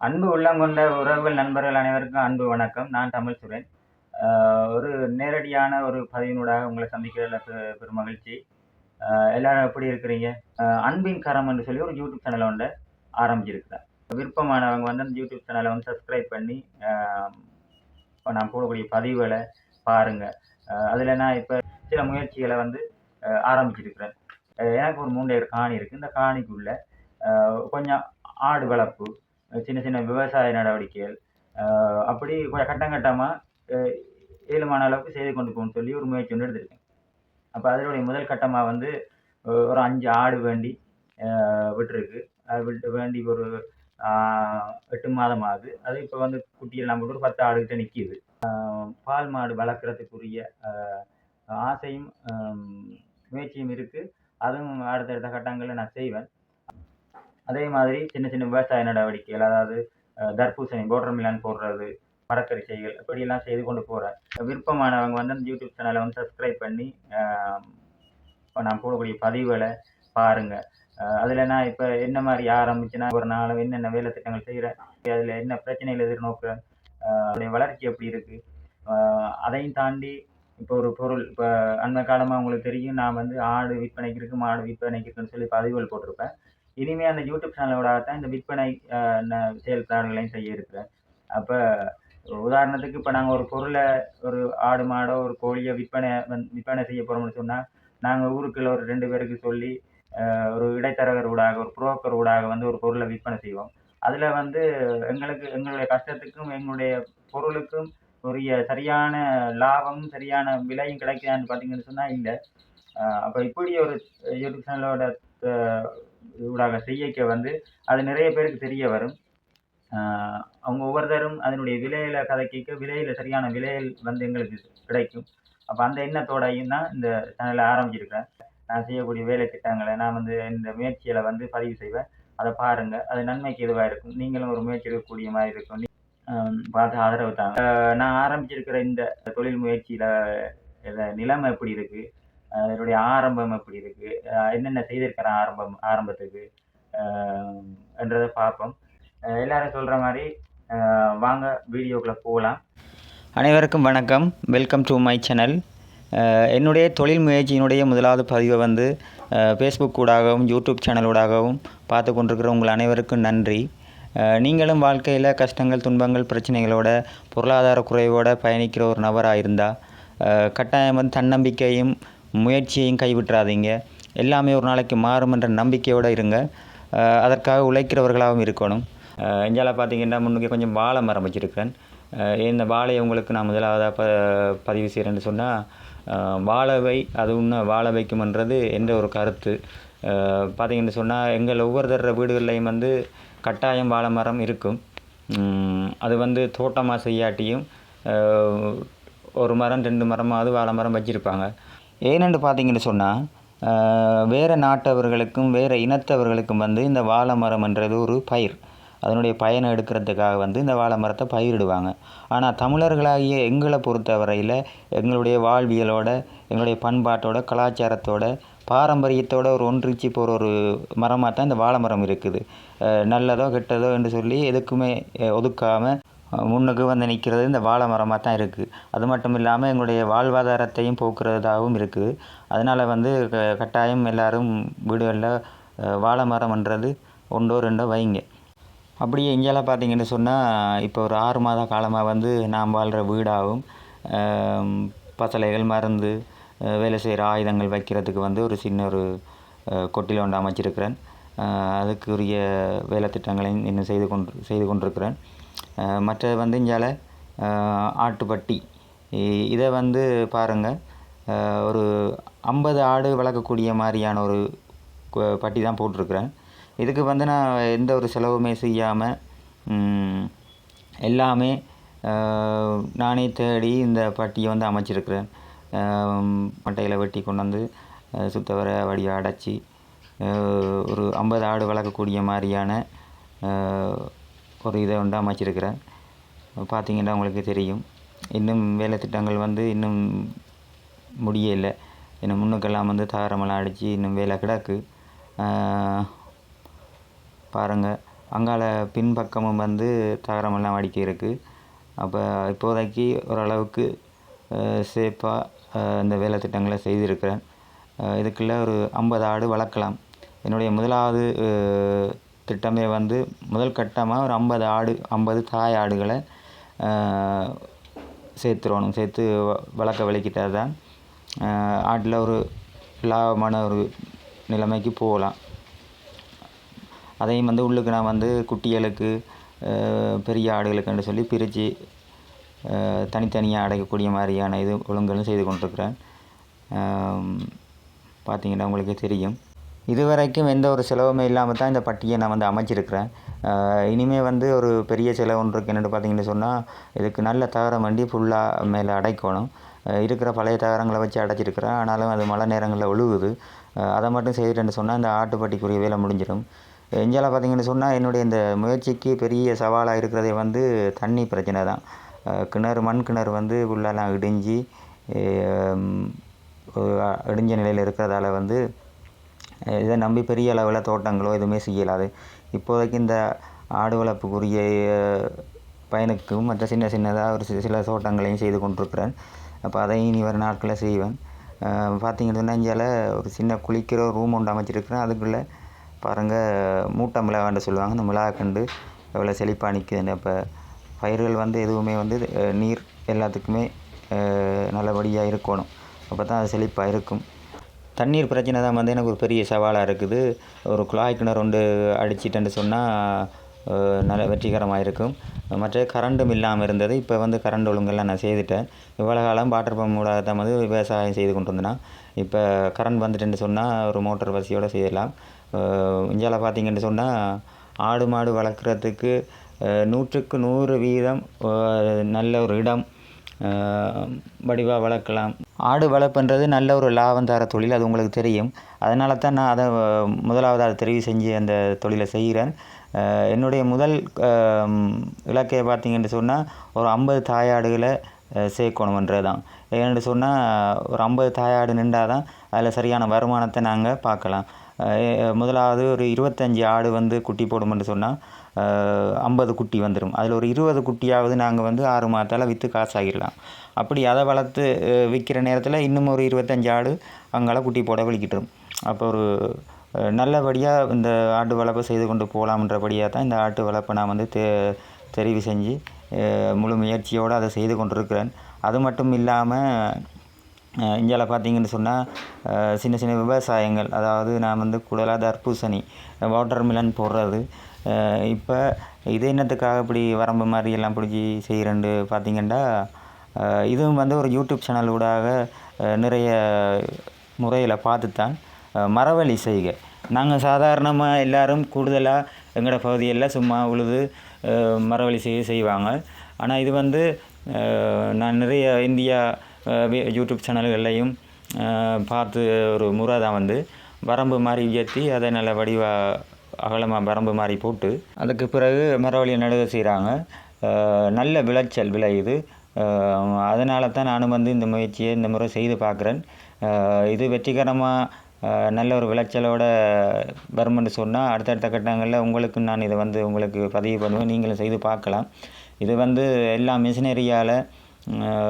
அன்பு உள்ளம் கொண்ட உறவுகள், நண்பர்கள் அனைவருக்கும் அன்பு வணக்கம். நான் தமிழ் சுரேன். ஒரு நேரடியான ஒரு பதிவினூடாக உங்களை சந்திக்கிறதுல பெரும் மகிழ்ச்சி. எல்லாரும் எப்படி இருக்கிறீங்க? அன்பின் கரம் என்று சொல்லி ஒரு யூடியூப் சேனல் ஒண்ணு ஆரம்பிச்சிருக்கிறேன். விருப்பமானவங்க வந்து அந்த யூடியூப் சேனலை வந்து சப்ஸ்கிரைப் பண்ணி, நான் போடக்கூடிய பதிவுகளை பாருங்க. அதில் நான் இப்போ சில முயற்சிகளை வந்து ஆரம்பிச்சிருக்கிறேன். எனக்கு ஒரு 3 ஏக்கர் காணி இருக்குது. இந்த காணிக்குள்ள கொஞ்சம் ஆடு வளர்ப்பு, சின்ன சின்ன விவசாய நடவடிக்கைகள், அப்படி கொஞ்சம் கட்டம் கட்டமாக ஏழுமான அளவுக்கு செய்து கொண்டு போகணும்னு சொல்லி ஒரு முயற்சி ஒன்று எடுத்திருக்கேன். அப்போ அதனுடைய முதல் கட்டமாக வந்து ஒரு 5 ஆடு வேண்டி விட்டுருக்கு. அது விட்டு வேண்டி ஒரு 8 மாதம் ஆகுது. அது இப்போ வந்து குட்டியெல்லாம் போட்டு ஒரு 10 ஆடுகிட்ட நிற்கிது. பால் மாடு வளர்க்குறதுக்குரிய ஆசையும் முயற்சியும் இருக்குது. அதுவும் அடுத்தடுத்த கட்டங்களில் நான் செய்வேன். அதே மாதிரி சின்ன சின்ன விவசாய நடவடிக்கைகள், அதாவது தர்பூசணி, வாட்டர்மெலன் போடுறது, மரக்கறி செய்கள் இப்படியெல்லாம் செய்து கொண்டு போகிறேன். விருப்பமானவங்க வந்து அந்த யூடியூப் சேனலை வந்து சப்ஸ்கிரைப் பண்ணி, நான் போடக்கூடிய பதிவுகளை பாருங்க. அதில் நான் இப்போ என்ன மாதிரி ஆரம்பிச்சுன்னா, ஒரு நாள் என்னென்ன வேலை திட்டங்கள் செய்கிறேன், அதில் என்ன பிரச்சனைகள் எதிர்நோக்குறேன், அதோடைய வளர்ச்சி எப்படி இருக்குது, அதையும் தாண்டி இப்போ ஒரு பொருள் இப்போ அந்த காலமாக உங்களுக்கு தெரியும், நான் வந்து ஆடு விற்பனைக்கு இருக்குது, மாடு விற்பனைக்கு இருக்குன்னு சொல்லி பதிவுகள் போட்டிருப்பேன். இனிமே அந்த யூடியூப் சேனலோட தான் இந்த விற்பனை செயல்பாடுகளையும் செய்ய இருக்கிறேன். அப்போ உதாரணத்துக்கு இப்போ நாங்கள் ஒரு பொருளை, ஒரு ஆடு மாடோ ஒரு கோழியோ விற்பனை செய்ய போகிறோம்னு சொன்னால், நாங்கள் ஊருக்குள்ள ஒரு 2 பேருக்கு சொல்லி ஒரு இடைத்தரகர் ஊடாக, ஒரு புரோக்கர் ஊடாக வந்து ஒரு பொருளை விற்பனை செய்வோம். அதில் வந்து எங்களுடைய கஷ்டத்துக்கும் எங்களுடைய பொருளுக்கும் உரிய சரியான லாபமும் சரியான விலையும் கிடைக்குதான்னு பார்த்தீங்கன்னு சொன்னால் இல்லை. அப்போ இப்படி ஒரு யூடியூப் சேனலோட ஊடாக செய்யக்க வந்து அது நிறைய பேருக்கு தெரிய வரும். அவங்க ஒவ்வொருத்தரும் அதனுடைய விலையில கதைக்க விலையில சரியான விலையில் வந்து எங்களுக்கு கிடைக்கும். அப்போ அந்த எண்ணத்தோடையும் தான் இந்த சேனலை ஆரம்பிச்சிருக்கேன். நான் செய்யக்கூடிய வேலை திட்டங்களை நான் வந்து இந்த முயற்சிகளை வந்து பதிவு செய்வேன். அதை பாருங்க. அது நன்மைக்கு எதுவாக இருக்கும். நீங்களும் ஒரு முயற்சி எடுக்கக்கூடிய மாதிரி இருக்கும். பார்த்து ஆதரவு தாங்க. நான் ஆரம்பிச்சிருக்கிற இந்த தொழில் முயற்சியில நிலைமை எப்படி இருக்கு, அதனுடைய ஆரம்பம் எப்படி இருக்கு, என்னென்ன செய்திருக்கிறேன் ஆரம்பத்துக்கு என்றதை பார்ப்போம். எல்லாரும் சொல்ற மாதிரி வாங்க வீடியோக்குள்ள போகலாம். அனைவருக்கும் வணக்கம். Welcome to my channel. என்னுடைய தொழில் முயற்சியினுடைய முதலாவது பதிவை வந்து ஃபேஸ்புக் ஊடாகவும் யூடியூப் சேனலூடாகவும் பார்த்து கொண்டிருக்கிற உங்கள் அனைவருக்கும் நன்றி. நீங்களும் வாழ்க்கையில் கஷ்டங்கள், துன்பங்கள், பிரச்சனைகளோட, பொருளாதார குறைவோடு பயணிக்கிற ஒரு நபராக இருந்தால் கட்டாயம் வந்து தன்னம்பிக்கையும் முயற்சியையும் கைவிட்டுறாதீங்க. எல்லாமே ஒரு நாளைக்கு மாறும் என்ற நம்பிக்கையோடு இருங்க. அதற்காக உழைக்கிறவர்களாகவும் இருக்கணும். இந்தியாவில் பார்த்திங்கன்னா முன்னுக்கு கொஞ்சம் வாழை மரம் வச்சுருக்கிறேன். இந்த வாழையை உங்களுக்கு நான் முதலாவதாக பதிவு செய்கிறேன்னு சொன்னால், வாழவை அது இன்னும் வாழ வைக்கும்ன்றது என்ற ஒரு கருத்து. பார்த்திங்கன்னு சொன்னால் எங்கள் ஒவ்வொருத்தர வீடுகள்லையும் வந்து கட்டாயம் வாழை மரம் இருக்கும். அது வந்து தோட்டமாக செய்யாட்டியும் ஒரு மரம் 2 மரமாவது வாழை மரம் வச்சுருப்பாங்க. ஏனென்று பார்த்திங்கன்னு சொன்னால், வேறு நாட்டவர்களுக்கும் வேறு இனத்தவர்களுக்கும் வந்து இந்த வாழை மரம்ன்றது ஒரு பயிர். அதனுடைய பயனை எடுக்கிறதுக்காக வந்து இந்த வாழை மரத்தை பயிரிடுவாங்க. ஆனால் தமிழர்களாகிய எங்களை பொறுத்தவரையில் எங்களுடைய வாழ்வியலோட, எங்களுடைய பண்பாட்டோட, கலாச்சாரத்தோட, பாரம்பரியத்தோட ஒரு ஒன்றிச்சு போகிற ஒரு மரமாக தான் இந்த வாழை மரம் இருக்குது. நல்லதோ கெட்டதோ என்று சொல்லி எதுக்குமே ஒதுக்காமல் முன்னுக்கு வந்து நிற்கிறது இந்த வாழை மரமாக தான் இருக்குது. அது மட்டும் இல்லாமல் எங்களுடைய வாழ்வாதாரத்தையும் போக்குறதாகவும் இருக்குது. அதனால் வந்து கட்டாயம் எல்லோரும் வீடுகளில் வாழை மரம்ன்றது 1 2 வைங்க. அப்படியே இங்கெல்லாம் பார்த்திங்கன்னு சொன்னால், இப்போ ஒரு 6 மாத காலமாக வந்து நாம் வாழ்கிற வீடாகவும் பசலைகள், மருந்து, வேலை செய்கிற ஆயுதங்கள் வைக்கிறதுக்கு வந்து ஒரு சின்ன ஒரு கொட்டில் ஒன்று அமைச்சிருக்கிறேன். அதுக்குரிய வேலை திட்டங்களையும் இன்னும் செய்து கொண்டிருக்கிறேன். மற்றது வந்து இங்கால ஆட்டுப்பட்டி, இதை வந்து பாருங்கள், ஒரு 50 ஆடு வளர்க்கக்கூடிய மாதிரியான ஒரு பட்டி தான் போட்டிருக்கிறேன். இதுக்கு வந்து நான் எந்த ஒரு செலவுமே செய்யாமல் எல்லாமே நானே தேடி இந்த பட்டியை வந்து அமைச்சிருக்கிறேன். மட்டையில் வெட்டி கொண்டு வந்து சுத்தவர வடியாக அடைச்சி ஒரு 50 ஆடு வளர்க்கக்கூடிய மாதிரியான ஒரு இதை வந்து அமைச்சிருக்கிறேன். பார்த்திங்கன்னா உங்களுக்கு தெரியும். இன்னும் வேலை திட்டங்கள் வந்து இன்னும் முடியலை. இன்னும் முன்னுக்கெல்லாம் வந்து தாரமெல்லாம் அடித்து இன்னும் வேலை கிடக்கு. பாருங்கள், அங்கால பின்பக்கமும் வந்து தகரமெல்லாம் அடுக்கி இருக்குது. அப்போ இப்போதைக்கு ஓரளவுக்கு சேஃபாக இந்த வேலை திட்டங்களை செய்திருக்கிறேன். இதுக்குள்ளே ஒரு 50 ஆடு வளர்க்கலாம். என்னுடைய முதலாவது திட்டமே வந்து முதல் கட்டமாக ஒரு 50 ஆடு 50 தாய் ஆடுகளை சேர்த்து வளர்க்க வலிக்கிட்டால் தான் ஆட்டில் ஒரு லாபமான ஒரு நிலைமைக்கு போகலாம். அதையும் வந்து உள்ளுக்கு நான் வந்து குட்டிகளுக்கு பெரிய ஆடுகளுக்குன்னு சொல்லி பிரித்து தனித்தனியாக அடைக்கக்கூடிய மாதிரியான இது ஒழுங்குகளும் செய்து கொண்டிருக்கிறேன். பார்த்திங்கன்னா உங்களுக்கே தெரியும். இதுவரைக்கும் எந்த ஒரு செலவுமே இல்லாமல் தான் இந்த பட்டியை நான் வந்து அமைச்சிருக்கிறேன். இனிமேல் வந்து ஒரு பெரிய செலவு ஒன்று இருக்குது. என்னென்னு பார்த்தீங்கன்னு சொன்னால் இதுக்கு நல்ல தகரம் வண்டி ஃபுல்லாக மேலே அடைக்கணும். இருக்கிற பழைய தகரங்களை வச்சு அடைச்சிருக்கிறேன். ஆனாலும் அது மழை நேரங்களில் ஒழுகுது. அதை மட்டும் செய்துட்டேன்னு சொன்னால் இந்த ஆட்டுப்பட்டிக்குரிய வேலை முடிஞ்சிடும். இந்தியாவில் பார்த்திங்கன்னு சொன்னால் என்னுடைய இந்த முயற்சிக்கு பெரிய சவாலாக இருக்கிறதே வந்து தண்ணி பிரச்சனை தான். மண் கிணறு வந்து ஃபுல்லாலாம் இடிஞ்சு இடிஞ்ச நிலையில் இருக்கிறதால வந்து இதை நம்பி பெரிய அளவில் தோட்டங்களோ எதுவுமே செய்யலாது. இப்போதைக்கு இந்த ஆடு வளர்ப்புக்குரிய பயனுக்கும் மற்ற சின்னதாக ஒரு சில தோட்டங்களையும் செய்து கொண்டிருக்கிறேன். அப்போ அதையும் இனி வர நாட்களில் செய்வேன். பார்த்திங்கன்னு சொன்னால் இந்தியாவில் ஒரு சின்ன குளிக்கிற ரூம் ஒன்று அமைச்சிருக்கிறேன். அதுக்குள்ளே பாருங்கள் மூட்டை மிளகான்னு சொல்லுவாங்க. அந்த மிளகாக்கண்டு எவ்வளோ செழிப்பாக நிற்குதுன்னு. இப்போ பயிர்கள் வந்து எதுவுமே வந்து நீர் எல்லாத்துக்குமே நல்லபடியாக இருக்கணும். அப்போ தான் அது செழிப்பாக இருக்கும். தண்ணீர் பிரச்சனை தான் வந்து எனக்கு ஒரு பெரிய சவாலாக இருக்குது. ஒரு குழாய் கிணறு ஒன்று அடிச்சிட்டேன்னு சொன்னால் நல்ல வெற்றிகரமாக இருக்கும். மற்ற கரண்டும் இல்லாமல் இருந்தது. இப்போ வந்து கரண்ட் ஒழுங்கெல்லாம் நான் செய்துட்டேன். இவ்வளோ காலம் வாட்டர் பம்ப் மூலமாக தான் வந்து விவசாயம் செய்து கொண்டு வந்தேன்னா, இப்போ கரண்ட் வந்துட்டுன்னு சொன்னால் ஒரு மோட்டர் வசதியோடு செய்யலாம். இந்தியாவில் பார்த்திங்கன்னு சொன்னால் ஆடு மாடு வளர்க்குறதுக்கு 100க்கு 100% நல்ல ஒரு இடம் வடிவாக வளர்க்கலாம். ஆடு வளர்ப்புன்றது நல்ல ஒரு லாபம் தர தொழில். அது உங்களுக்கு தெரியும். அதனால தான் நான் அதை முதலாவது அதை தெரிவு செஞ்சு அந்த தொழிலை செய்கிறேன். என்னுடைய முதல் இலக்கையை பார்த்திங்கன்னு சொன்னால் ஒரு 50 தாயாடுகளை சேர்க்கணுன்றது தான். ஏன்னு சொன்னால் ஒரு 50 தாயாடு நின்றால் தான் அதில் சரியான வருமானத்தை நாங்கள் பார்க்கலாம். முதலாவது ஒரு 25 ஆடு வந்து குட்டி போடுமென்று சொன்னால் 50 குட்டி வந்துடும். அதில் ஒரு 20 குட்டியாவது நாங்கள் வந்து 6 மாதத்தால் விற்று காசாகிடலாம். அப்படி அதை வளர்த்து விற்கிற நேரத்தில் இன்னும் ஒரு 25 ஆடு அங்கால குட்டி போட வலிக்கிட்டுரும். அப்போ ஒரு நல்லபடியாக இந்த ஆட்டு வளர்ப்பை செய்து கொண்டு போகலாம்ன்றபடியாக தான் இந்த ஆட்டு வளர்ப்பை நான் வந்து தெரிவு செஞ்சு முழு முயற்சியோடு அதை செய்து கொண்டிருக்கிறேன். அது மட்டும் இல்லாமல் இந்தியாவில் பார்த்திங்கன்னு சொன்னால் சின்ன சின்ன விவசாயங்கள், அதாவது நான் வந்து கூடுதலாக தர்பூசணி வாட்டர் மிலன் போடுறது. இப்போ இது என்னத்துக்காக இப்படி வரம்பு மாதிரி எல்லாம் பிடிச்சி செய்கிறேன்னு பார்த்திங்கன்னா, இதுவும் வந்து ஒரு யூடியூப் சேனல் ஊடாக நிறைய முறையில் பார்த்து தான் மரவள்ளி செய்கை. நாங்கள் சாதாரணமாக எல்லோரும் கூடுதலாக எங்களோட பகுதியில் சும்மா உழுது மரவள்ளி செய்வாங்க. ஆனால் இது வந்து நான் நிறைய இந்தியா யூடியூப் சேனல்கள்லையும் பார்த்து ஒரு முறை தான் வந்து வரம்பு மாதிரி உயர்த்தி அதை நல்ல வடிவாக அகலமாக வரம்பு மாதிரி போட்டு அதுக்கு பிறகு மரவள்ளியை நடுக செய்கிறாங்க. நல்ல விளைச்சல் விளையுது. அதனால தான் நானும் வந்து இந்த முயற்சியை இந்த முறை செய்து பார்க்குறேன். இது வெற்றிகரமாக நல்ல ஒரு விளைச்சலோட வருமென்று சொன்னால் அடுத்தடுத்த கட்டங்களில் உங்களுக்கு நான் இதை வந்து உங்களுக்கு பதிவு பண்ணுவேன். நீங்களும் செய்து பார்க்கலாம். இது வந்து எல்லா மிஷினரியால்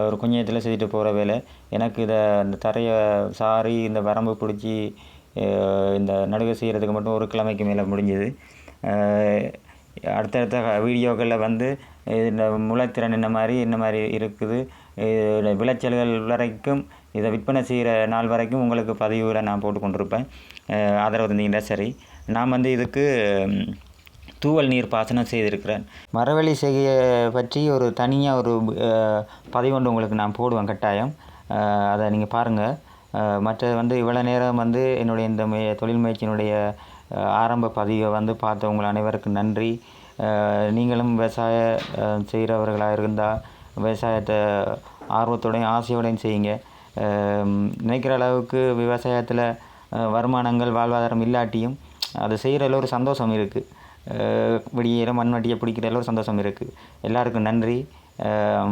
ஒரு கொஞ்சத்தில் செய்துட்டு போகிற வேலை. எனக்கு இதை இந்த தரையை சாரி இந்த வரம்பு பிடிச்சி இந்த நடுக செய்கிறதுக்கு மட்டும் ஒரு கிழமைக்கு மேலே முடிஞ்சுது. அடுத்தடுத்த வீடியோக்களில் வந்து இந்த முளைத்திறன் என்ன மாதிரி இருக்குது, விளைச்சல்கள் வரைக்கும் இதை விற்பனை செய்கிற நாள் வரைக்கும் உங்களுக்கு பதிவுகளை நான் போட்டு கொண்டிருப்பேன். ஆதரவு தந்தீங்கன்னா சரி. நான் வந்து இதுக்கு தூவல் நீர் பாசனம் செய்திருக்கிறேன். மரவள்ளி செய்கையை பற்றி ஒரு தனியாக ஒரு பதிவு ஒன்று உங்களுக்கு நான் போடுவேன் கட்டாயம். அதை நீங்கள் பாருங்கள். மற்றது வந்து இவ்வளோ நேரம் வந்து என்னுடைய இந்த தொழில் முயற்சியினுடைய ஆரம்ப பதிவை வந்து பார்த்தவங்கள் அனைவருக்கும் நன்றி. நீங்களும் விவசாயம் செய்கிறவர்களாக இருந்தால் விவசாயத்தை ஆர்வத்தோடையும் ஆசையோடையும் செய்யுங்க. நினைக்கிற அளவுக்கு விவசாயத்தில் வருமானங்கள் வாழ்வாதாரம் இல்லாட்டியும் அதை செய்கிறதில் ஒரு சந்தோஷம் இருக்குது. விடியிற மண்வெட்டியை பிடிக்கிறதில் ஒரு சந்தோஷம் இருக்குது. எல்லாருக்கும் நன்றி.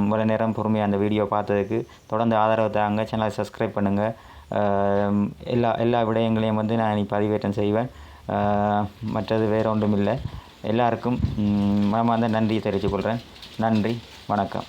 இவ்வளோ நேரம் பொறுமையாக அந்த வீடியோ பார்த்ததுக்கு. தொடர்ந்து ஆதரவு தாங்க. சேனலை சப்ஸ்கிரைப் பண்ணுங்கள். எல்லா விடயங்களையும் வந்து நான் பதிவேற்றம் செய்வேன். மற்றது வேறு ஒன்றும் இல்லை. எல்லாருக்கும் மனமார்ந்த நன்றியை தெரிவித்துக் கொள்கிறேன். நன்றி, வணக்கம்.